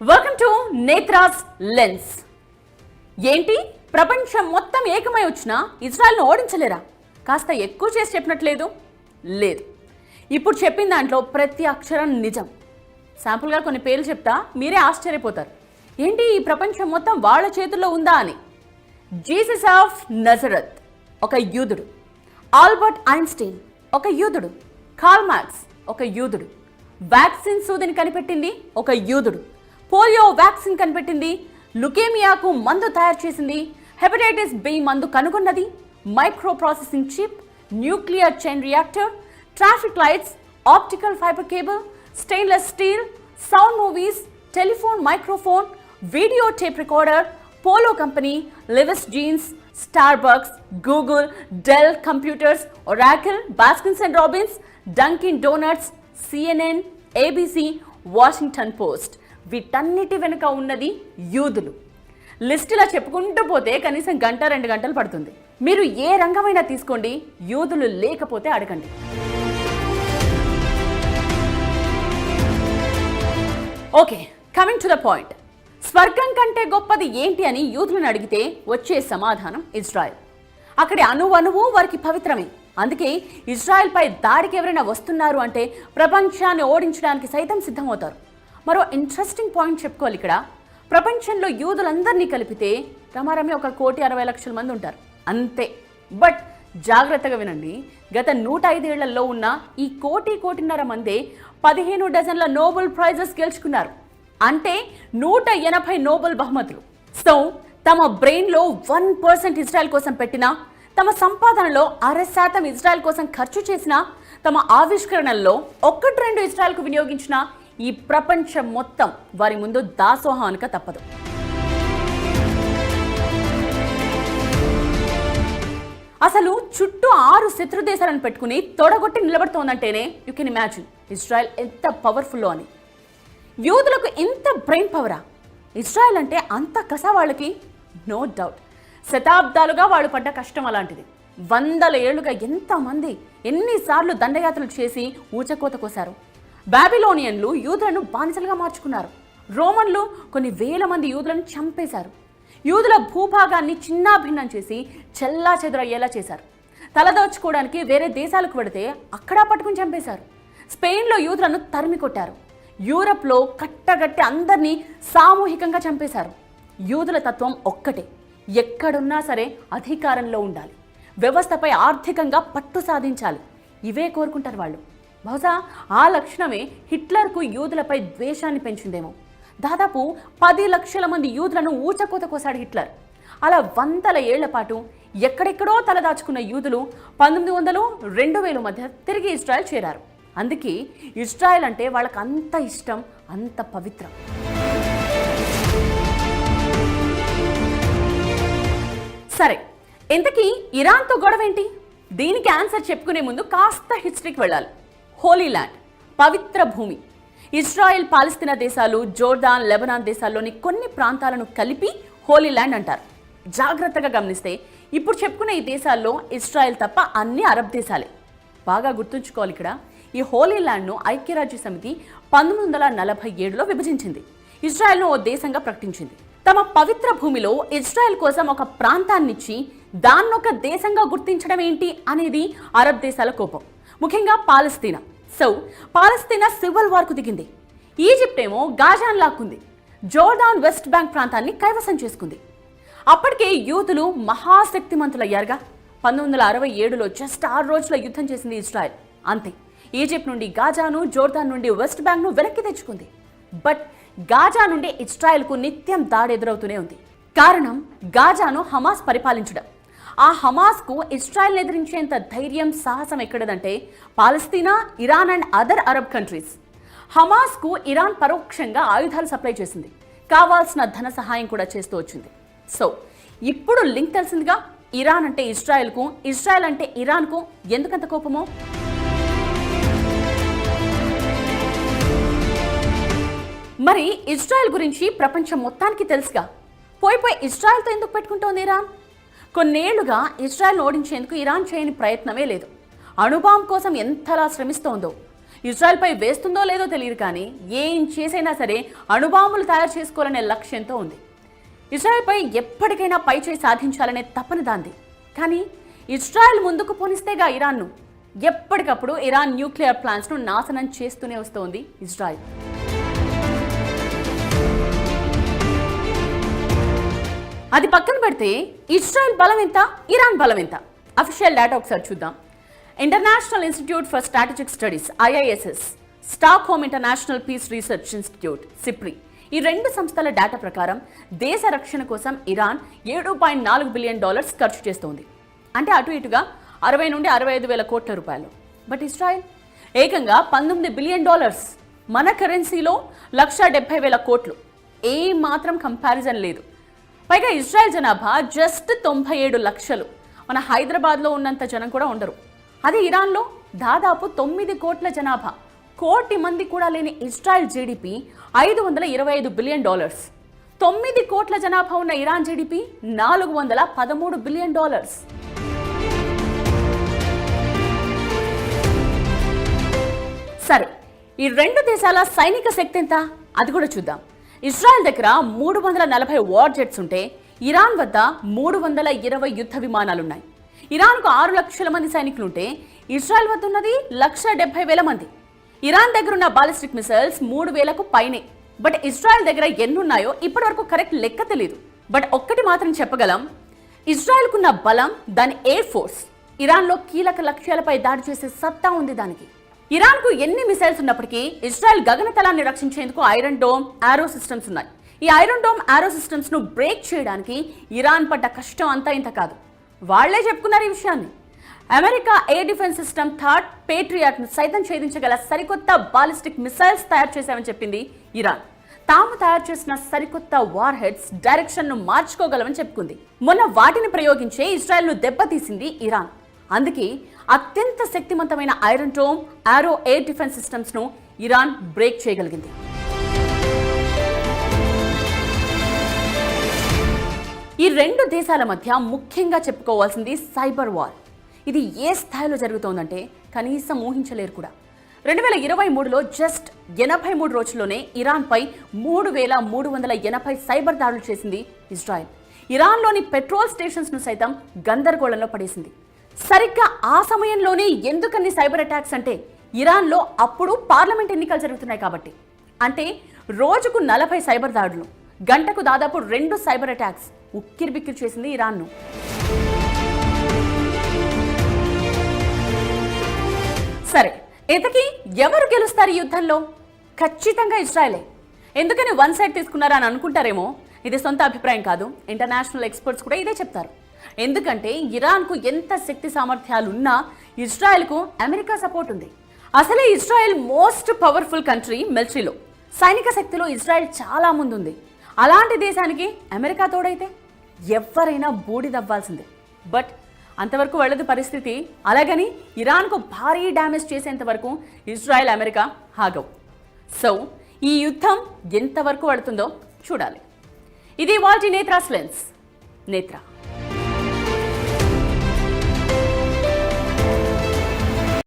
Welcome to నేత్రాస్ lens. ఏంటి ప్రపంచం మొత్తం ఏకమై వచ్చినా ఇజ్రాయెల్ను ఓడించలేరా? కాస్త ఎక్కువ చేసి చెప్పినట్లేదు. లేదు, ఇప్పుడు చెప్పిన దాంట్లో ప్రతి అక్షరం నిజం. శాంపుల్గా కొన్ని పేర్లు చెప్తా, మీరే ఆశ్చర్యపోతారు. ఏంటి ఈ ప్రపంచం మొత్తం వాళ్ళ చేతుల్లో ఉందా అని. జీసస్ ఆఫ్ నజరత్ ఒక యూదుడు, ఆల్బర్ట్ ఐన్స్టీన్ ఒక యూదుడు, కార్ల్ మార్క్స్ ఒక యూదుడు, వ్యాక్సిన్ సూదిని కనిపెట్టింది ఒక యూదుడు, పోలియో వ్యాక్సిన్ కనిపెట్టింది, లుకేమియాకు మందు తయారు చేసింది, హెపటైటిస్ బి మందు కనుగొన్నది, micro processing chip, nuclear chain reactor, traffic lights, optical fibre cable, stainless steel, sound movies, telephone microphone, video tape recorder, polo company, Levi's jeans, Starbucks, Google, Dell computers, Oracle, Baskins and Robbins, Dunkin Donuts, CNN, ABC, Washington Post. వీటన్నిటి వెనుక ఉన్నది యూదులు. లిస్టులా చెప్పుకుంటూ పోతే కనీసం గంట 2 గంటలు పడుతుంది. మీరు ఏ రంగమైనా తీసుకోండి, యూదులు లేకపోతే అడగండి. Okay, coming to the point. స్వర్గం కంటే గొప్పది ఏంటి అని యూదులను అడిగితే వచ్చే సమాధానం ఇజ్రాయెల్. అక్కడి అణువణువు వారికి పవిత్రమే. అందుకే ఇజ్రాయెల్ పై దాడికి ఎవరైనా వస్తున్నారు అంటే ప్రపంచాన్ని ఓడించడానికి సైతం సిద్ధమవుతారు. మరో ఇంట్రెస్టింగ్ పాయింట్ చెప్పుకోవాలి ఇక్కడ. ప్రపంచంలో యూదులందరినీ కలిపితే రమారమి 1,60,00,000 మంది ఉంటారు అంతే. బట్ జాగ్రత్తగా వినండి, గత 105 ఏళ్లలో ఉన్న ఈ 1,00,00,000 మందే 15 డజన్ల నోబెల్ ప్రైజెస్ గెలుచుకున్నారు. అంటే 180 నోబెల్ బహుమతులు. సో తమ బ్రెయిన్లో 1% ఇజ్రాయెల్ కోసం పెట్టినా, తమ సంపాదనలో 60% ఇజ్రాయెల్ కోసం ఖర్చు చేసిన, తమ ఆవిష్కరణల్లో 1-2 ఇజ్రాయెల్కు వినియోగించిన ఈ ప్రపంచం మొత్తం వారి ముందు దాసోహం అనక తప్పదు. అసలు చుట్టూ 6 శత్రు దేశాలను పెట్టుకుని తొడగొట్టి నిలబడుతోందంటేనే యూ కెన్ ఇమాజిన్ ఇజ్రాయెల్ ఎంత పవర్ఫుల్లో అని. యూదులకు ఇంత బ్రెయిన్ పవరా? ఇజ్రాయెల్ అంటే అంత కస వాళ్ళకి? No doubt. శతాబ్దాలుగా వాళ్ళు పడ్డ కష్టం అలాంటిది. 100 ఏళ్లుగా ఎంతమంది ఎన్నిసార్లు దండయాత్రలు చేసి ఊచకోత కోశారు. బాబిలోనియన్లు యూదులను బానిసలుగా మార్చుకున్నారు. రోమన్లు కొన్ని వేల మంది యూదులను చంపేశారు. యూదుల భూభాగాన్ని చిన్నాభిన్నం చేసి చెల్లా చెదురయ్యేలా చేశారు. తలదోచుకోవడానికి వేరే దేశాలకు వెడితే అక్కడా పట్టుకుని చంపేశారు. స్పెయిన్లో యూదులను తరిమి కొట్టారు. యూరప్లో కట్టగట్టి అందరినీ సామూహికంగా చంపేశారు. యూదుల తత్వం ఒక్కటే, ఎక్కడున్నా సరే అధికారంలో ఉండాలి, వ్యవస్థపై ఆర్థికంగా పట్టు సాధించాలి. ఇవే కోరుకుంటారు వాళ్ళు. బహుశా ఆ లక్షణమే హిట్లర్కు యూదులపై ద్వేషాన్ని పెంచిందేమో. దాదాపు 10 లక్షల మంది యూదులను ఊచకోత కోసాడు హిట్లర్. అలా 100 ఏళ్ల పాటు ఎక్కడెక్కడో తలదాచుకున్న యూదులు 1900, 2000 మధ్య తిరిగి ఇజ్రాయెల్ చేరారు. అందుకే ఇజ్రాయెల్ అంటే వాళ్ళకి అంత ఇష్టం, అంత పవిత్రం. సరే, ఇంతకీ ఇరాన్తో గొడవేంటి? దీనికి ఆన్సర్ చెప్పుకునే ముందు కాస్త హిస్టరీకి వెళ్ళాలి. హోలీ ల్యాండ్, పవిత్ర భూమి. ఇజ్రాయెల్, పాలస్తీనా దేశాలు, జోర్డాన్, లెబనాన్ దేశాల్లోని కొన్ని ప్రాంతాలను కలిపి హోలీ ల్యాండ్ అంటారు. జాగ్రత్తగా గమనిస్తే ఇప్పుడు చెప్పుకునే ఈ దేశాల్లో ఇజ్రాయెల్ తప్ప అన్ని అరబ్ దేశాలే. బాగా గుర్తుంచుకోవాలి ఇక్కడ. ఈ హోలీ ల్యాండ్ను ఐక్యరాజ్య సమితి 1947లో విభజించింది. ఇజ్రాయెల్ను ఓ దేశంగా ప్రకటించింది. తమ పవిత్ర భూమిలో ఇజ్రాయెల్ కోసం ఒక ప్రాంతాన్నిచ్చి దాన్నొక దేశంగా గుర్తించడం ఏంటి అనేది అరబ్ దేశాల కోపం, ముఖ్యంగా పాలస్తీనా. సో పాలస్తీనా సివిల్ వార్కు దిగింది. ఈజిప్ట్ ఏమో గాజాన్ లాక్కుంది. జోర్డాన్ వెస్ట్ బ్యాంక్ ప్రాంతాన్ని కైవసం చేసుకుంది. అప్పటికే యూదులు మహాశక్తిమంతులయ్యారుగా. 1967లో జస్ట్ 6 రోజుల యుద్ధం చేసింది ఇజ్రాయెల్. అంతే, ఈజిప్ట్ నుండి గాజాను, జోర్దాన్ నుండి వెస్ట్ బ్యాంక్ను వెనక్కి తెచ్చుకుంది. బట్ గాజా నుండి ఇజ్రాయెల్కు నిత్యం దాడి ఎదురవుతూనే ఉంది. కారణం గాజాను హమాస్ పరిపాలించడం. ఆ హమాస్కు ఇజ్రాయెల్ని ఎదిరించేంత ధైర్యం, సాహసం ఎక్కడదంటే పాలస్తీనా, Iran and other Arab countries. హమాస్కు ఇరాన్ పరోక్షంగా ఆయుధాలు సప్లై చేసింది, కావాల్సిన ధన సహాయం కూడా చేస్తూ వచ్చింది. సో ఇప్పుడు లింక్ తెలిసిందిగా, ఇరాన్ అంటే ఇజ్రాయెల్కు, ఇజ్రాయెల్ అంటే ఇరాన్కు ఎందుకంత కోపమో. మరి ఇజ్రాయెల్ గురించి ప్రపంచం మొత్తానికి తెలుసుగా. పోయి ఇజ్రాయెల్తో ఎందుకు పెట్టుకుంటోంది ఇరాన్? కొన్నేళ్లుగా ఇజ్రాయెల్ను ఓడించేందుకు ఇరాన్ చేయని ప్రయత్నమే లేదు. అణుబాంబ్ కోసం ఎంతలా శ్రమిస్తోందో. ఇజ్రాయెల్పై వేస్తుందో లేదో తెలియదు, కానీ ఏం చేసైనా సరే అణుబాంబులు తయారు చేసుకోవాలనే లక్ష్యంతో ఉంది. ఇజ్రాయెల్పై ఎప్పటికైనా పైచేయి సాధించాలనే తపన దాంది. కానీ ఇజ్రాయెల్ ముందుకు పోనిస్తేగా ఇరాన్ను. ఎప్పటికప్పుడు ఇరాన్ న్యూక్లియర్ ప్లాంట్స్ను నాశనం చేస్తూనే వస్తోంది ఇజ్రాయెల్. అది పక్కన పెడితే ఇజ్రాయెల్ బలం ఎంత, ఇరాన్ బలం ఎంత? అఫీషియల్ డేటా ఒకసారి చూద్దాం. International Institute for Strategic Studies IISS, Stockholm International Peace Research Institute SIPRI, ఈ రెండు సంస్థల డేటా ప్రకారం దేశ రక్షణ కోసం ఇరాన్ $7.4 బిలియన్ ఖర్చు చేస్తోంది. అంటే అటు ఇటుగా 60 నుండి 65 వేల కోట్ల రూపాయలు. బట్ ఇజ్రాయెల్ ఏకంగా $19 బిలియన్, మన కరెన్సీలో 170,000 కోట్లు. ఏ మాత్రం కంపారిజన్ లేదు. పైగా ఇజ్రాయెల్ జనాభా జస్ట్ 97 లక్షలు. మన హైదరాబాద్లో ఉన్నంత జనం కూడా ఉండరు. అదే ఇరాన్లో దాదాపు 9 కోట్ల జనాభా. 1 కోటి మంది కూడా లేని ఇజ్రాయెల్ జీడిపి $525 బిలియన్. 9 కోట్ల జనాభా ఉన్న ఇరాన్ జీడిపి $413 బిలియన్. సరే, ఈ రెండు దేశాల సైనిక శక్తి ఎంత అది కూడా చూద్దాం. ఇజ్రాయెల్ దగ్గర 340 వార్ జెట్స్ ఉంటే ఇరాన్ వద్ద 320 యుద్ధ విమానాలున్నాయి. ఇరాన్కు 6 లక్షల మంది సైనికులుంటే ఇజ్రాయెల్ వద్ద ఉన్నది 170,000 మంది. ఇరాన్ దగ్గర ఉన్న బాలిస్టిక్ మిసైల్స్ 3,000కు పైనే. బట్ ఇజ్రాయెల్ దగ్గర ఎన్నున్నాయో ఇప్పటివరకు కరెక్ట్ లెక్క తెలియదు. బట్ ఒక్కటి మాత్రం చెప్పగలం, ఇజ్రాయెల్కున్న బలం దాని ఎయిర్ ఫోర్స్. ఇరాన్లో కీలక లక్ష్యాలపై దాడి చేసే సత్తా ఉంది దానికి. ఇరాన్కు ఎన్ని మిసైల్స్ ఉన్నప్పటికీ ఇజ్రాయెల్ గగనతలాన్ని రక్షించేందుకు ఐరన్ డోమ్, ఆరో సిస్టమ్స్ ఉన్నాయి. ఈ ఐరన్ డోమ్, ఆరో సిస్టమ్స్ ను బ్రేక్ చేయడానికి ఇరాన్ పడ్డ కష్టం అంతా ఇంత కాదు. వాళ్లే చెప్పుకున్నారు ఈ విషయాన్ని. America air defence system third Patriot ను సైతం ఛేదించగల సరికొత్త బాలిస్టిక్ మిసైల్స్ తయారు చేశామని చెప్పింది ఇరాన్. తాము తయారు చేసిన సరికొత్త వార్ హెడ్స్ డైరెక్షన్ ను మార్చుకోగలమని చెప్పుకుంది. మొన్న వాటిని ప్రయోగించే ఇజ్రాయెల్ ను దెబ్బతీసింది ఇరాన్. అందుకే అత్యంత శక్తివంతమైన ఐరన్ డోమ్, ఆరో ఎయిర్ డిఫెన్స్ సిస్టమ్స్ ను ఇరాన్ బ్రేక్ చేయగలిగింది. ఈ రెండు దేశాల మధ్య ముఖ్యంగా చెప్పుకోవాల్సింది సైబర్ వార్. ఇది ఏ స్థాయిలో జరుగుతోందంటే కనీసం ఊహించలేరు కూడా. 2023లో జస్ట్ 83 రోజుల్లోనే ఇరాన్పై 3,380 సైబర్ దాడులు చేసింది ఇజ్రాయెల్. ఇరాన్లోని పెట్రోల్ స్టేషన్స్ను సైతం గందరగోళంలో పడేసింది. సరిగ్గా ఆ సమయంలోనే ఎందుకన్ని సైబర్ అటాక్స్ అంటే ఇరాన్లో అప్పుడు పార్లమెంట్ ఎన్నికలు జరుగుతున్నాయి కాబట్టి. అంటే రోజుకు 40 సైబర్ దాడులు, గంటకు దాదాపు 2 సైబర్ అటాక్స్ ఉక్కిరిబిక్కిరి చేసింది ఇరాన్ను. సరే, ఇంతకీ ఎవరు గెలుస్తారు ఈ యుద్ధంలో? ఖచ్చితంగా ఇజ్రాయెలే. ఎందుకని వన్ సైడ్ తీసుకున్నారా అని అనుకుంటారేమో. ఇది సొంత అభిప్రాయం కాదు, ఇంటర్నేషనల్ ఎక్స్పర్ట్స్ కూడా ఇదే చెప్తారు. ఎందుకంటే ఇరాన్కు ఎంత శక్తి సామర్థ్యాలున్నా ఇజ్రాయెల్కు అమెరికా సపోర్ట్ ఉంది. అసలే ఇజ్రాయెల్ మోస్ట్ పవర్ఫుల్ కంట్రీ మిలిటరీలో. సైనిక శక్తిలో ఇజ్రాయెల్ చాలా ముందుంది. అలాంటి దేశానికి అమెరికా తోడైతే ఎవరైనా బూడిదవ్వాల్సిందే. బట్ అంతవరకు వెళ్ళదు పరిస్థితి. అలాగని ఇరాన్కు భారీ డ్యామేజ్ చేసేంత వరకు ఇజ్రాయెల్, అమెరికా ఆగవు. సో ఈ యుద్ధం ఎంతవరకు పడుతుందో చూడాలి. ఇది వాల్టి నేత్రాస్ లెన్స్. నేత్ర.